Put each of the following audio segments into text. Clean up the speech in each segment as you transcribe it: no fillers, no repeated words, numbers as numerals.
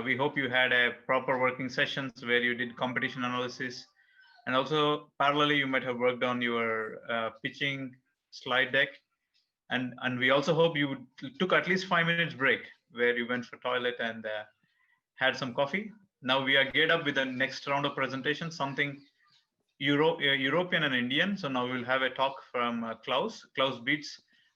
We hope you had a proper working sessions where you did competition analysis, and also parallelly you might have worked on your pitching slide deck. And we also hope you took at least 5 minutes break where you went for toilet and had some coffee. Now we are geared up with the next round of presentation, something European and Indian. So now we'll have a talk from Klaus Beetz,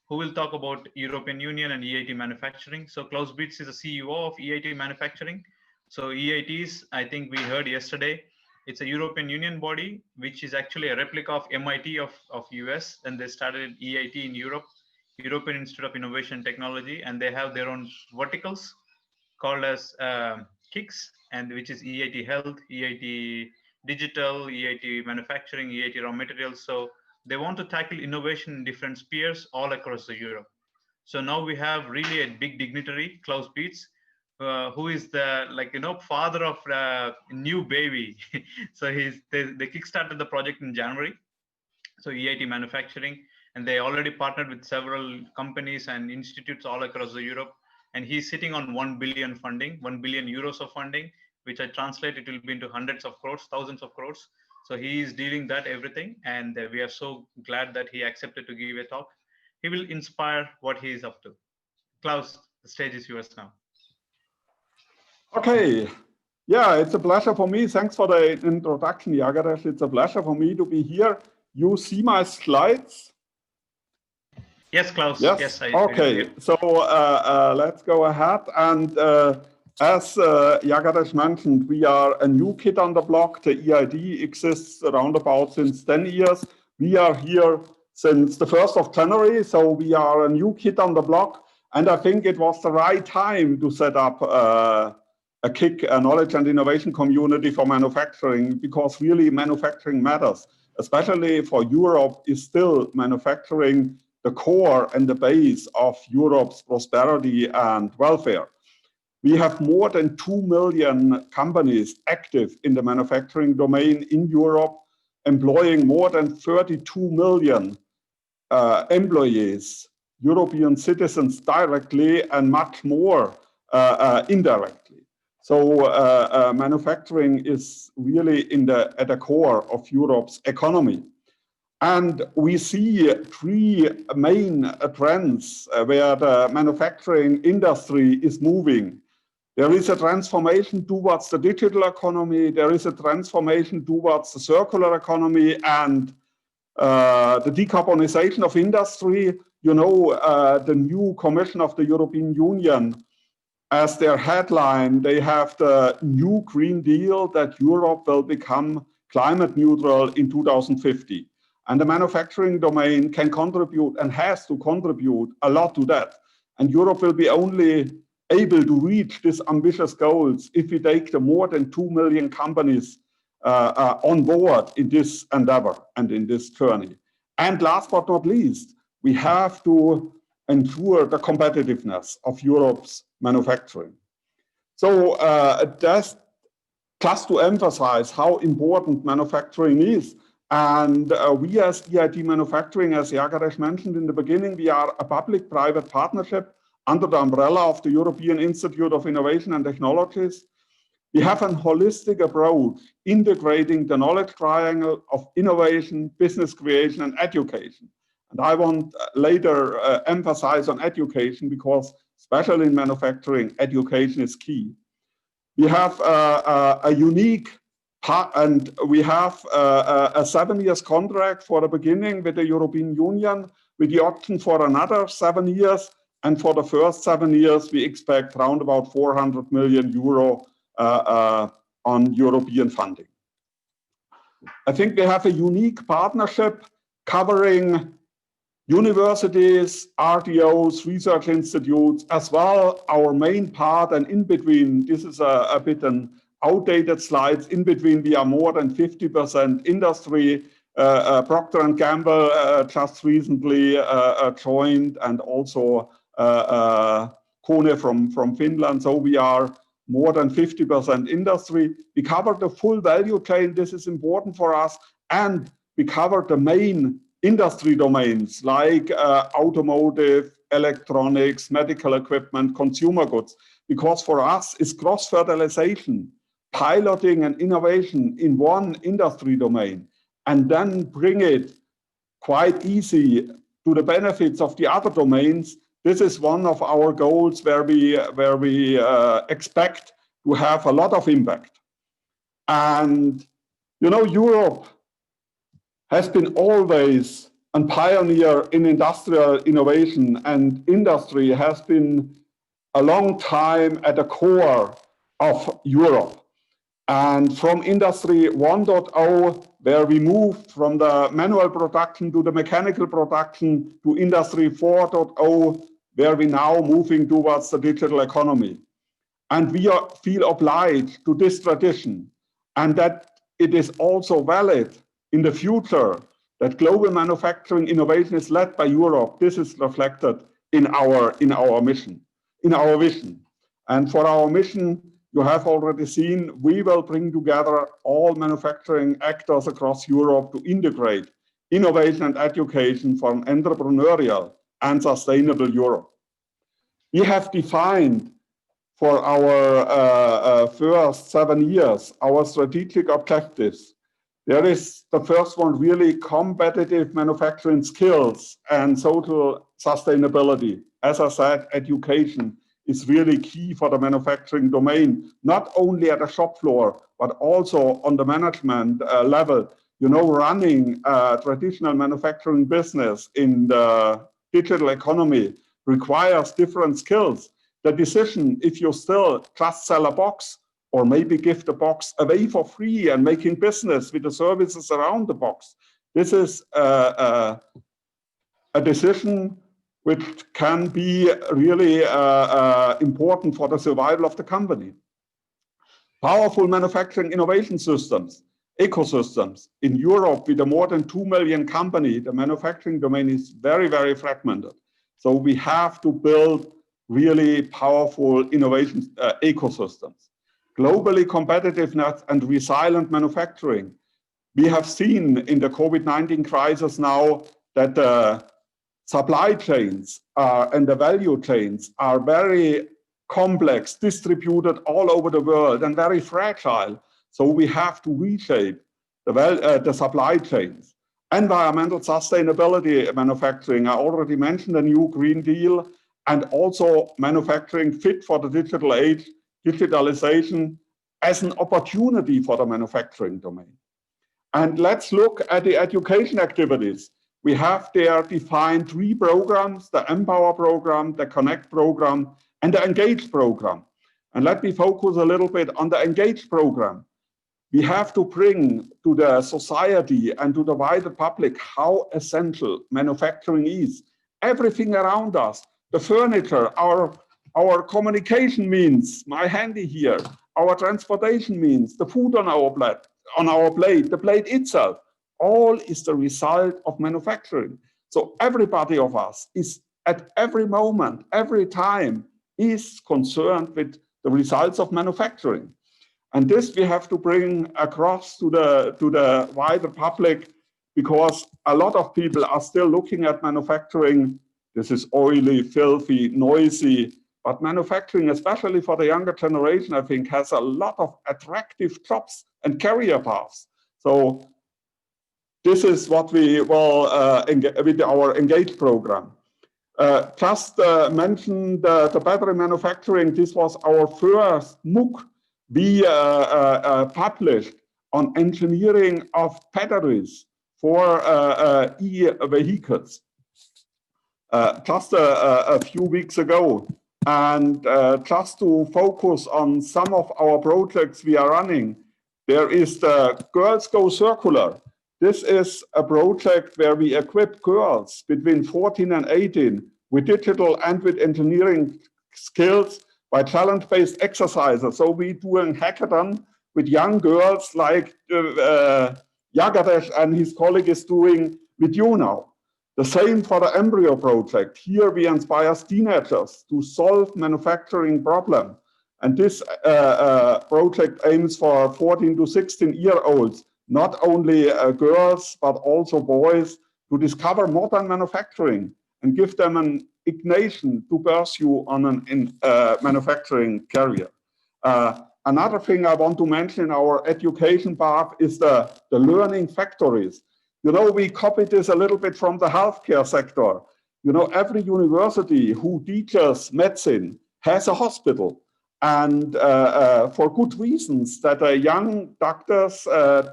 who will talk about European Union and EIT Manufacturing. So Klaus Beetz is the CEO of EIT Manufacturing. So EITs, I think we heard yesterday, it's a European Union body, which is actually a replica of MIT of US. And they started EIT in Europe, European Institute of Innovation and Technology, and they have their own verticals called as KICS, and which is EIT Health, EIT Digital, EIT Manufacturing, EIT Raw Materials. So they want to tackle innovation in different spheres all across the Europe. So now we have really a big dignitary, Klaus Beetz, who is the father of new baby. So they kickstarted the project in January. So EIT Manufacturing, and they already partnered with several companies and institutes all across the Europe. And he's sitting on 1 billion funding, 1 billion euros of funding, which I translate, it will be into hundreds of crores, thousands of crores. So he is dealing that everything. And we are so glad that he accepted to give a talk. He will inspire what he is up to. Klaus, the stage is yours now. Okay. Yeah, it's a pleasure for me. Thanks for the introduction, Jagadesh. It's a pleasure for me to be here. You see my slides? Yes, Klaus. Yes. Okay. So let's go ahead. And as Jagadesh mentioned, we are a new kid on the block. The EID exists around about since 10 years. We are here since the 1st of January. So we are a new kid on the block. And I think it was the right time to set up a KIC, a knowledge and innovation community for manufacturing, because really manufacturing matters, especially for Europe. Is still manufacturing the core and the base of Europe's prosperity and welfare. We have more than 2 million companies active in the manufacturing domain in Europe, employing more than 32 million employees, European citizens directly, and much more indirectly. So manufacturing is really at the core of Europe's economy. And we see 3 main trends where the manufacturing industry is moving. There is a transformation towards the digital economy. There is a transformation towards the circular economy and the decarbonization of industry. You know, the new Commission of the European Union, as their headline, they have the new Green Deal that Europe will become climate neutral in 2050. And the manufacturing domain can contribute and has to contribute a lot to that. And Europe will be only able to reach these ambitious goals if we take the more than 2 million companies on board in this endeavor and in this journey. And last but not least, we have to ensure the competitiveness of Europe's manufacturing. So that's just to emphasize how important manufacturing is. And we as EIT Manufacturing, as Jagadesh mentioned in the beginning, we are a public-private partnership under the umbrella of the European Institute of Innovation and Technologies. We have a holistic approach, integrating the knowledge triangle of innovation, business creation, and education. And I want later emphasize on education, because especially in manufacturing, education is key. We have a unique and we have a 7-year contract for the beginning with the European Union, with the option for another 7 years. And for the first 7 years, we expect around about 400 million euro on European funding. I think we have a unique partnership covering universities, RTOs, research institutes, as well our main part, and in between, this is a bit an outdated slides, in between we are more than 50% industry. Procter & Gamble just recently joined, and also Kone from Finland. So we are more than 50% industry. We cover the full value chain. This is important for us. And we cover the main industry domains like automotive, electronics, medical equipment, consumer goods. because for us it's cross-fertilization, piloting and innovation in one industry domain, and then bring it quite easy to the benefits of the other domains. This is one of our goals where we expect to have a lot of impact. And you know, Europe has been always a pioneer in industrial innovation, and industry has been a long time at the core of Europe. And from Industry 1.0, where we moved from the manual production to the mechanical production, to Industry 4.0, where we now moving towards the digital economy. And we feel obliged to this tradition, and that it is also valid in the future that global manufacturing innovation is led by Europe. This is reflected in our mission, in our vision. And for our mission, you have already seen, we will bring together all manufacturing actors across Europe to integrate innovation and education for an entrepreneurial and sustainable Europe. We have defined for our first 7 years our strategic objectives. There is the first one, really competitive manufacturing skills and social sustainability. As I said, education is really key for the manufacturing domain, not only at the shop floor, but also on the management level. You know, running a traditional manufacturing business in the digital economy requires different skills. The decision, if you still just sell a box, or maybe give the box away for free and making business with the services around the box, this is a decision which can be really important for the survival of the company. Powerful manufacturing innovation systems, ecosystems. In Europe, with more than 2 million companies, the manufacturing domain is very, very fragmented. So we have to build really powerful innovation ecosystems. Globally competitiveness and resilient manufacturing. We have seen in the COVID-19 crisis now that the supply chains and the value chains are very complex, distributed all over the world, and very fragile. So we have to reshape the supply chains. Environmental sustainability manufacturing. I already mentioned the new Green Deal, and also manufacturing fit for the digital age, digitalization as an opportunity for the manufacturing domain. And let's look at the education activities. We have there defined 3 programs: the Empower program, the Connect program, and the Engage program. And let me focus a little bit on the Engage program. We have to bring to the society and to the wider public how essential manufacturing is. Everything around us, the furniture, our communication means, my handy here, our transportation means, the food on our plate, the plate itself, all is the result of manufacturing. So everybody of us is at every moment, every time, is concerned with the results of manufacturing. And this we have to bring across to the wider public, because a lot of people are still looking at manufacturing. This is oily, filthy, noisy, but manufacturing, especially for the younger generation, I think has a lot of attractive jobs and career paths. So this is what we will with our Engage program. Just mentioned the battery manufacturing. This was our first MOOC we published on engineering of batteries for e-vehicles just a few weeks ago. And just to focus on some of our projects we are running, there is the Girls Go Circular. This is a project where we equip girls between 14 and 18 with digital and with engineering skills by challenge-based exercises. So we do a hackathon with young girls like Jagadesh and his colleague is doing with you now. The same for the Embryo project. Here we inspire teenagers to solve manufacturing problems. And this project aims for 14 to 16-year-olds, not only girls, but also boys, to discover modern manufacturing and give them an inclination to pursue on an manufacturing career. Another thing I want to mention in our education part is the learning factories. You know, we copied this a little bit from the healthcare sector. You know, every university who teaches medicine has a hospital. And for good reasons, that young doctors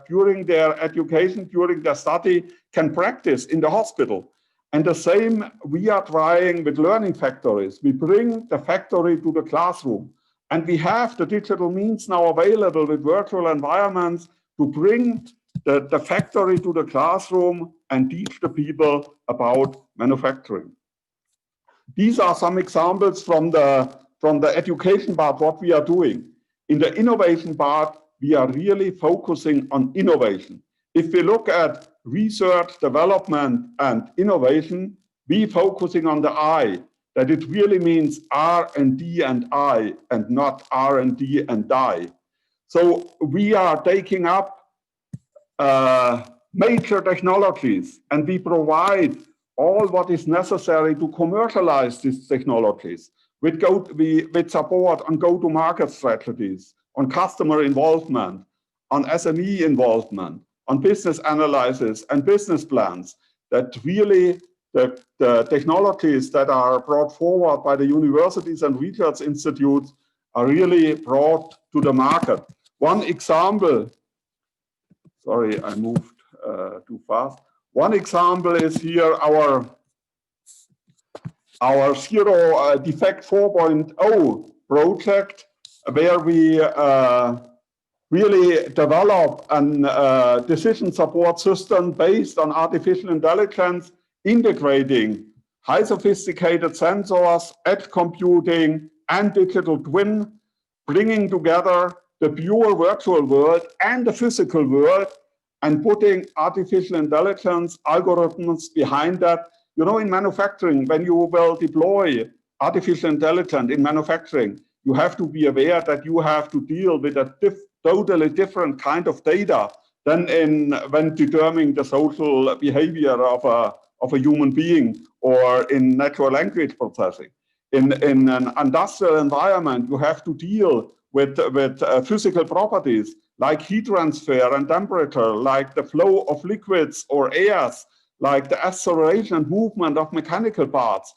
during their education, during their study, can practice in the hospital. And the same we are trying with learning factories. We bring the factory to the classroom. And we have the digital means now available with virtual environments to bring the factory to the classroom and teach the people about manufacturing. These are some examples from the education part, what we are doing. In the innovation part, we are really focusing on innovation. If we look at research, development, and innovation, we focusing on the I, that it really means R&D and I, and not R&D and die. So we are taking up major technologies, and we provide all what is necessary to commercialize these technologies with support on go-to-market strategies, on customer involvement, on SME involvement, on business analysis and business plans, that really the technologies that are brought forward by the universities and research institutes are really brought to the market. One example, sorry, I moved too fast. One example is here our Zero Defect 4.0 project, where we really develop a decision support system based on artificial intelligence, integrating high sophisticated sensors, edge computing, and digital twin, bringing together the pure virtual world and the physical world, and putting artificial intelligence algorithms behind that. You know, in manufacturing, when you will deploy artificial intelligence in manufacturing, you have to be aware that you have to deal with a totally different kind of data than when determining the social behavior of a human being, or in natural language processing. In an industrial environment, you have to deal with physical properties like heat transfer and temperature, like the flow of liquids or airs, like the acceleration and movement of mechanical parts.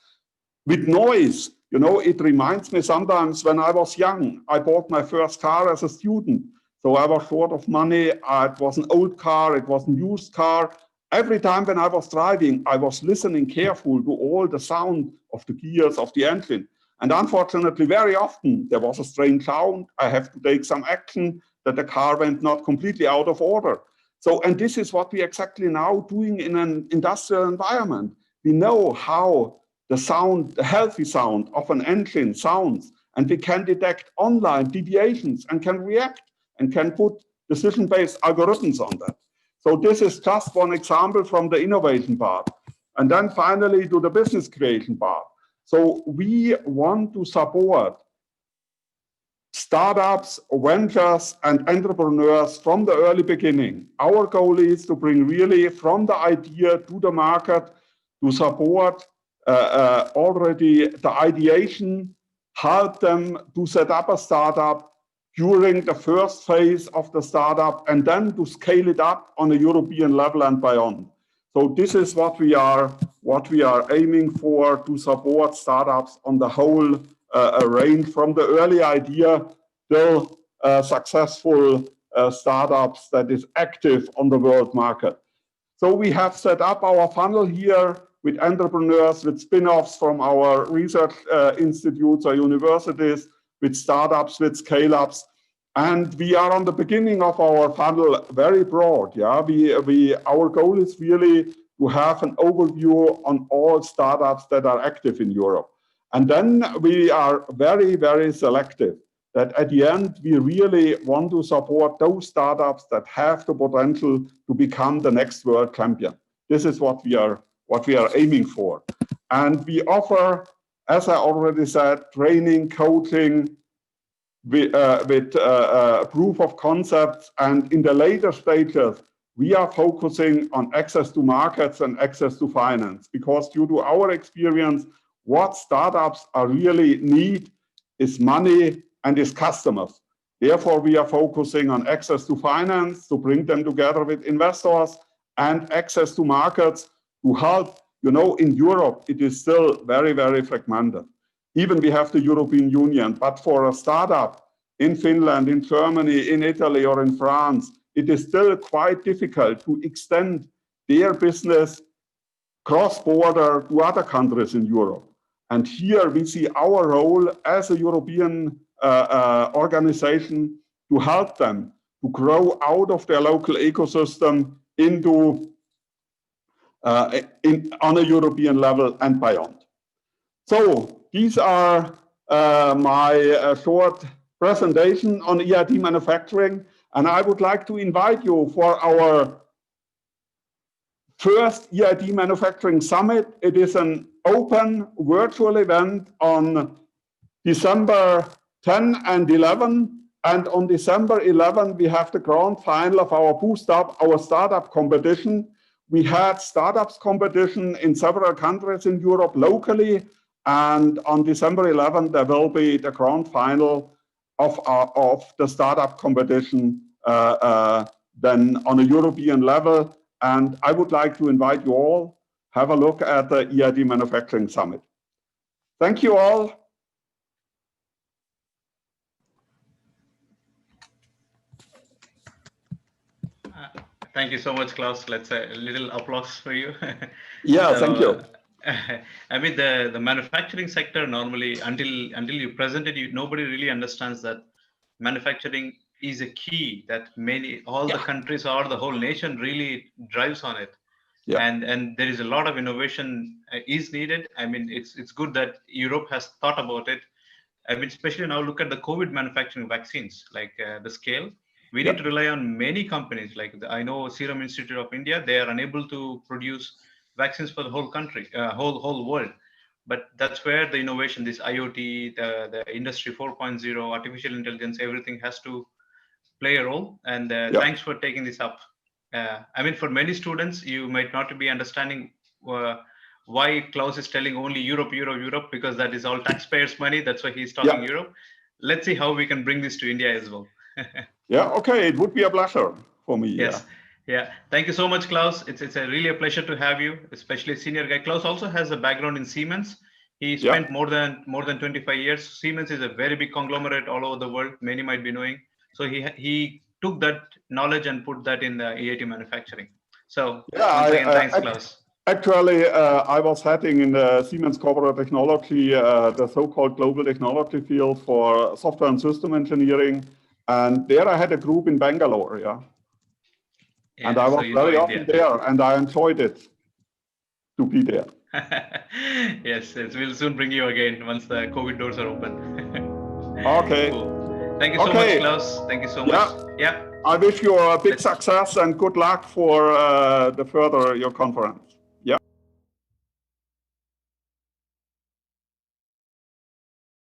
With noise, you know, it reminds me sometimes when I was young, I bought my first car as a student. So I was short of money. It was an old car, it was a used car. Every time when I was driving, I was listening careful to all the sound of the gears of the engine. And unfortunately, very often there was a strange sound. I have to take some action that the car went not completely out of order. So, and this is what we exactly now doing in an industrial environment. We know how the sound, the healthy sound of an engine sounds, and we can detect online deviations and can react and can put decision-based algorithms on that. So this is just one example from the innovation part. And then finally to the business creation part. So we want to support startups, ventures, and entrepreneurs from the early beginning. Our goal is to bring really from the idea to the market, to support already the ideation, help them to set up a startup during the first phase of the startup, and then to scale it up on a European level and beyond. So this is what we are aiming for, to support startups on the whole range, from the early idea till successful startups that is active on the world market. So we have set up our funnel here with entrepreneurs, with spin-offs from our research institutes or universities, with startups, with scale-ups. And we are on the beginning of our funnel, very broad. Yeah, our goal is really to have an overview on all startups that are active in Europe. And then we are very, very selective, that at the end, we really want to support those startups that have the potential to become the next world champion. This is what we are aiming for. And we offer, as I already said, training, coaching, with proof of concepts. And in the later stages, we are focusing on access to markets and access to finance, because due to our experience, what startups are really need is money and is customers. Therefore, we are focusing on access to finance to bring them together with investors and access to markets to help. You know, in Europe, it is still very, very fragmented. Even we have the European Union, but for a startup in Finland, in Germany, in Italy, or in France, it is still quite difficult to extend their business cross-border to other countries in Europe. And here we see our role as a European organization to help them to grow out of their local ecosystem into on a European level and beyond. So these are my short presentation on EIT Manufacturing, and I would like to invite you for our first EIT Manufacturing Summit. It is an open virtual event on December 10 and 11. And on December 11, we have the grand final of our Boost Up, our startup competition. We had startups competition in several countries in Europe locally. And on December 11, there will be the grand final of the startup competition then on a European level. And I would like to invite you all, have a look at the EIT Manufacturing Summit. Thank you all. Thank you so much, Klaus. Let's say a little applause for you. Yeah, so, thank you. I mean, the manufacturing sector normally, until you present it, nobody really understands that manufacturing is a key that all the countries or the whole nation really drives on it. Yeah. And there is a lot of innovation is needed. I mean, it's good that Europe has thought about it. I mean, especially now look at the COVID manufacturing vaccines, like the scale. We need to rely on many companies, like I know Serum Institute of India, they are unable to produce vaccines for the whole country, whole world. But that's where the innovation, this IoT, the Industry 4.0, artificial intelligence, everything has to play a role. And thanks for taking this up. I mean, for many students, you might not be understanding why Klaus is telling only Europe, because that is all taxpayers' money. That's why he's talking Europe. Let's see how we can bring this to India as well. Yeah, okay, it would be a pleasure for me. Yes. Yeah. Thank you so much, Klaus. It's really a pleasure to have you, especially senior guy. Klaus also has a background in Siemens. He spent more than 25 years. Siemens is a very big conglomerate all over the world. Many might be knowing. So he took that knowledge and put that in the EIT Manufacturing. So once again, thanks, Klaus. Actually, I was heading in the Siemens Corporate Technology, the so-called global technology field for software and system engineering. And there I had a group in Bangalore, and I was very often there, and I enjoyed it to be there. Yes, we'll soon bring you again once the COVID doors are open. Okay. Cool. Thank you so much, Klaus. Thank you so much. Yeah. I wish you a big success and good luck for the further your conference.